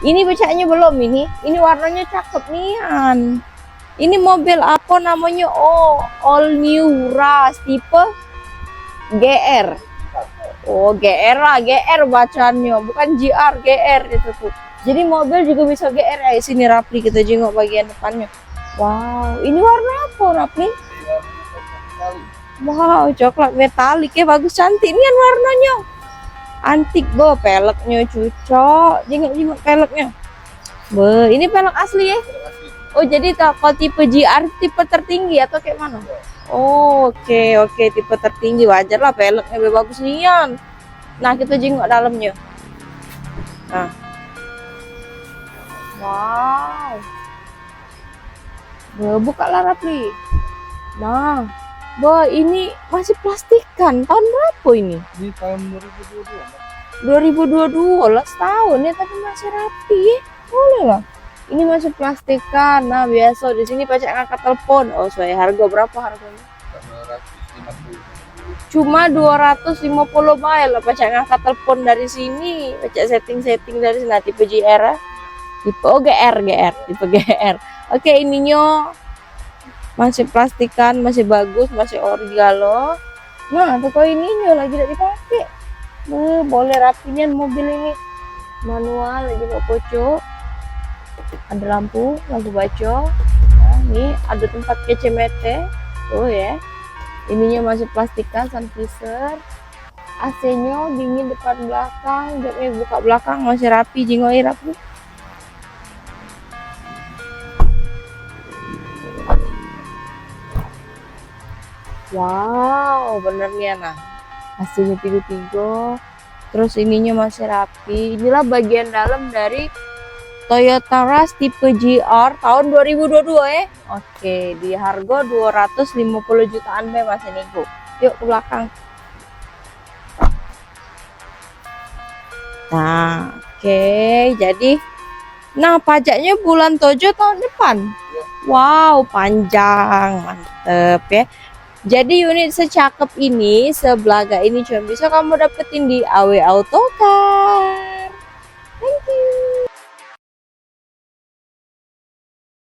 Ini bacanya belum ini. Ini warnanya cakep nian. Ini mobil apa namanya? Oh, all new Rush tipe GR. Oh, GR lah, GR bacanya, bukan GR, GR itu tuh. Jadi mobil juga bisa GR ya. Sini Rapli, kita jenguk bagian depannya. Wow, ini warna apa Rapli? Wow, coklat metalik ya, bagus cantik nian warnanya. Antik bo, peleknya cucok. Jenguk-jenguk peleknya. Be, ini pelek asli ya? Oh, jadi kalau tipe GR tipe tertinggi atau kayak mana? Oh, oke, tipe tertinggi, wajar lah peleknya bagus nian. Nah, kita jenguk dalamnya. Nah. Wow. Be, buka lah Rapli. Nah. Wah, ini masih plastikan. Tahun berapa ini? Ini tahun 2022. 2022, tahun ya, tapi masih rapi ya. Boleh lah. Ini masih plastikan. Nah, biasa di sini pajak ngangkat telepon. Oh, saya harga berapa harganya? 250. Cuma 250 bayar lah pajak ngangkat telepon dari sini. Pajak setting-setting dari sini. Nah, tipe GR. Tipe GR, tipe GR. Oke, ininya masih plastikan, masih bagus, masih ori galo. Nah, toko ininya lagi tidak dipakai. Boleh rapinya mobil ini. Manual lagi kok pocok. Ada lampu baco. Nah, ini ada tempat kecemete. Oh ya. Ininya masih plastikan, sun freezer. AC-nya dingin depan belakang, jamnya buka belakang masih rapi, jingoi rapi. Wow, bener nih nah. Hasilnya tiga. Terus ininya masih rapi. Inilah bagian dalam dari Toyota Rush tipe GR tahun 2022 ya. Oke, di harga 250 jutaan be masih nego. Yuk ke belakang. Nah, oke, jadi nah pajaknya bulan Tojo tahun depan. Wow, panjang, mantep ya. Jadi unit secakep ini, sebelaga ini cuma bisa kamu dapetin di AW Auto Car.